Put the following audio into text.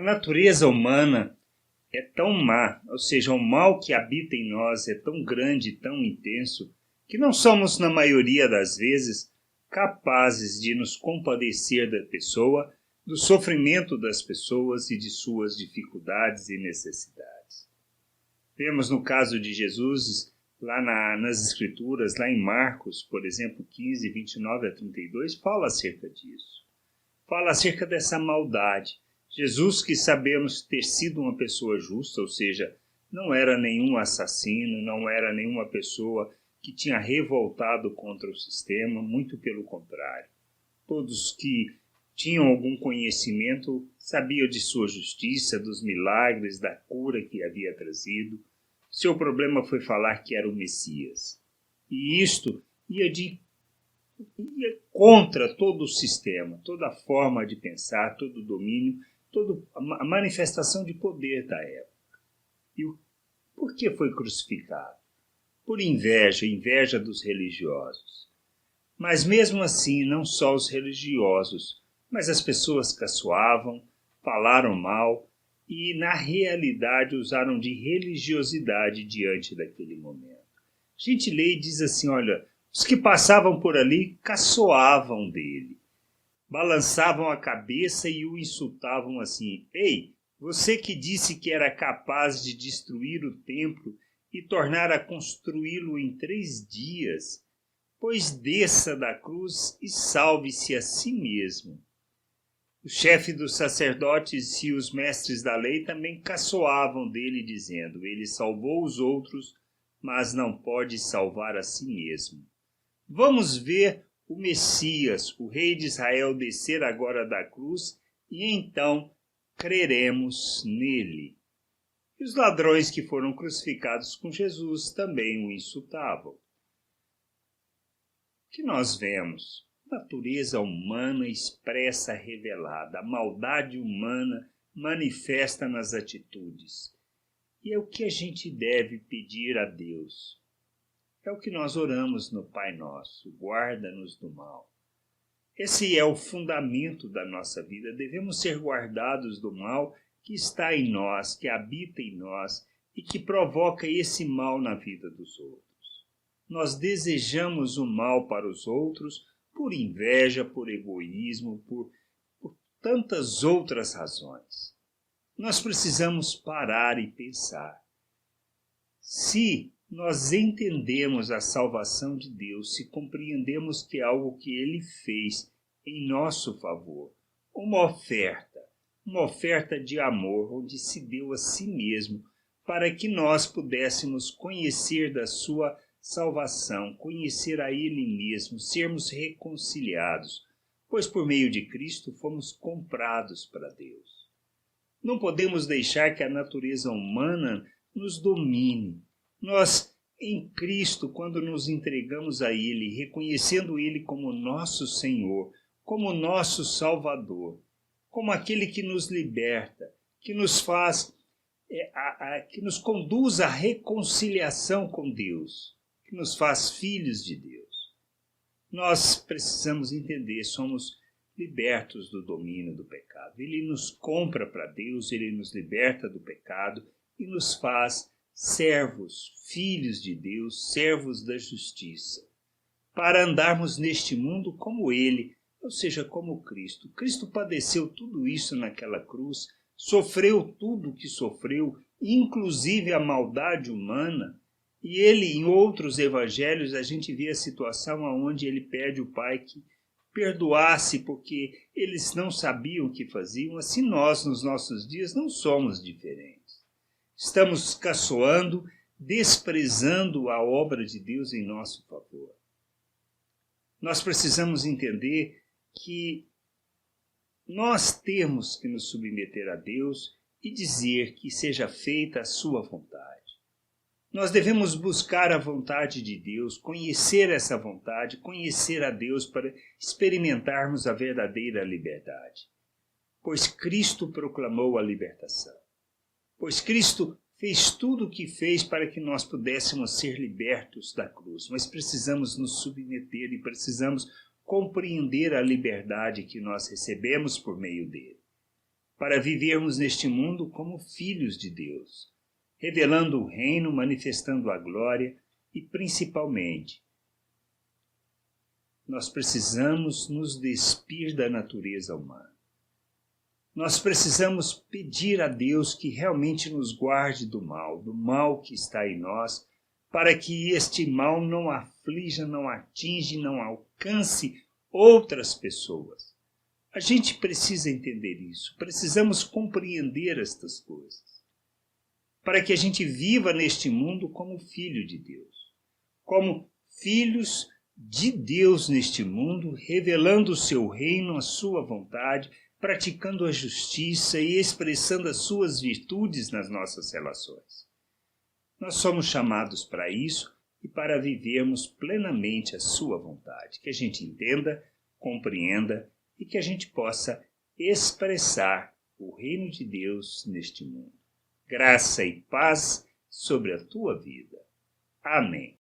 A natureza humana é tão má, ou seja, o mal que habita em nós é tão grande, tão intenso, que não somos, na maioria das vezes, capazes de nos compadecer da pessoa, do sofrimento das pessoas e de suas dificuldades e necessidades. Vemos no caso de Jesus, lá nas Escrituras, lá em Marcos, por exemplo, 15, 29 a 32, fala acerca disso. Fala acerca dessa maldade. Jesus, que sabemos ter sido uma pessoa justa, ou seja, não era nenhum assassino, não era nenhuma pessoa que tinha revoltado contra o sistema, muito pelo contrário. Todos que tinham algum conhecimento sabiam de sua justiça, dos milagres, da cura que havia trazido. Seu problema foi falar que era o Messias. E isto ia contra todo o sistema, toda a forma de pensar, todo o domínio, toda a manifestação de poder da época. E por que foi crucificado? Por inveja dos religiosos. Mas mesmo assim, não só os religiosos, mas as pessoas caçoavam, falaram mal e, na realidade, usaram de religiosidade diante daquele momento. A gente lê e diz assim, olha, os que passavam por ali caçoavam dele, balançavam a cabeça e o insultavam assim, ei, você que disse que era capaz de destruir o templo e tornar a construí-lo em 3 dias, pois desça da cruz e salve-se a si mesmo. O chefe dos sacerdotes e os mestres da lei também caçoavam dele, dizendo, ele salvou os outros, mas não pode salvar a si mesmo. Vamos ver o Messias, o rei de Israel, descer agora da cruz e então creremos nele. E os ladrões que foram crucificados com Jesus também o insultavam. O que nós vemos? Natureza humana expressa, revelada, a maldade humana manifesta nas atitudes. E é o que a gente deve pedir a Deus. É o que nós oramos no Pai Nosso, guarda-nos do mal. Esse é o fundamento da nossa vida. Devemos ser guardados do mal que está em nós, que habita em nós e que provoca esse mal na vida dos outros. Nós desejamos o mal para os outros por inveja, por egoísmo, por tantas outras razões. Nós precisamos parar e pensar. Se nós entendemos a salvação de Deus, se compreendemos que é algo que Ele fez em nosso favor, uma oferta de amor, onde se deu a si mesmo, para que nós pudéssemos conhecer da sua salvação, conhecer a Ele mesmo, sermos reconciliados, pois por meio de Cristo fomos comprados para Deus. Não podemos deixar que a natureza humana nos domine. Nós, em Cristo, quando nos entregamos a Ele, reconhecendo Ele como nosso Senhor, como nosso Salvador, como aquele que nos liberta, que nos faz, que nos conduz à reconciliação com Deus, que nos faz filhos de Deus. Nós precisamos entender, somos libertos do domínio do pecado. Ele nos compra para Deus, Ele nos liberta do pecado e nos faz servos, filhos de Deus, servos da justiça, para andarmos neste mundo como Ele, ou seja, como Cristo. Cristo padeceu tudo isso naquela cruz, sofreu tudo o que sofreu, inclusive a maldade humana, e Ele, em outros evangelhos, a gente vê a situação onde Ele pede o Pai que perdoasse, porque eles não sabiam o que faziam. Assim nós, nos nossos dias, não somos diferentes. Estamos caçoando, desprezando a obra de Deus em nosso favor. Nós precisamos entender que nós temos que nos submeter a Deus e dizer que seja feita a sua vontade. Nós devemos buscar a vontade de Deus, conhecer essa vontade, conhecer a Deus para experimentarmos a verdadeira liberdade. Pois Cristo proclamou a libertação. Pois Cristo fez tudo o que fez para que nós pudéssemos ser libertos da cruz. Mas precisamos nos submeter e precisamos compreender a liberdade que nós recebemos por meio dele. para vivermos neste mundo como filhos de Deus, revelando o reino, manifestando a glória e, principalmente, nós precisamos nos despir da natureza humana. Nós precisamos pedir a Deus que realmente nos guarde do mal que está em nós, para que este mal não aflija, não atinja, não alcance outras pessoas. A gente precisa entender isso, precisamos compreender estas coisas, para que a gente viva neste mundo como filho de Deus, como filhos de Deus neste mundo, revelando o seu reino, a sua vontade, praticando a justiça e expressando as suas virtudes nas nossas relações. Nós somos chamados para isso e para vivermos plenamente a sua vontade, que a gente entenda, compreenda e que a gente possa expressar o reino de Deus neste mundo. Graça e paz sobre a tua vida. Amém.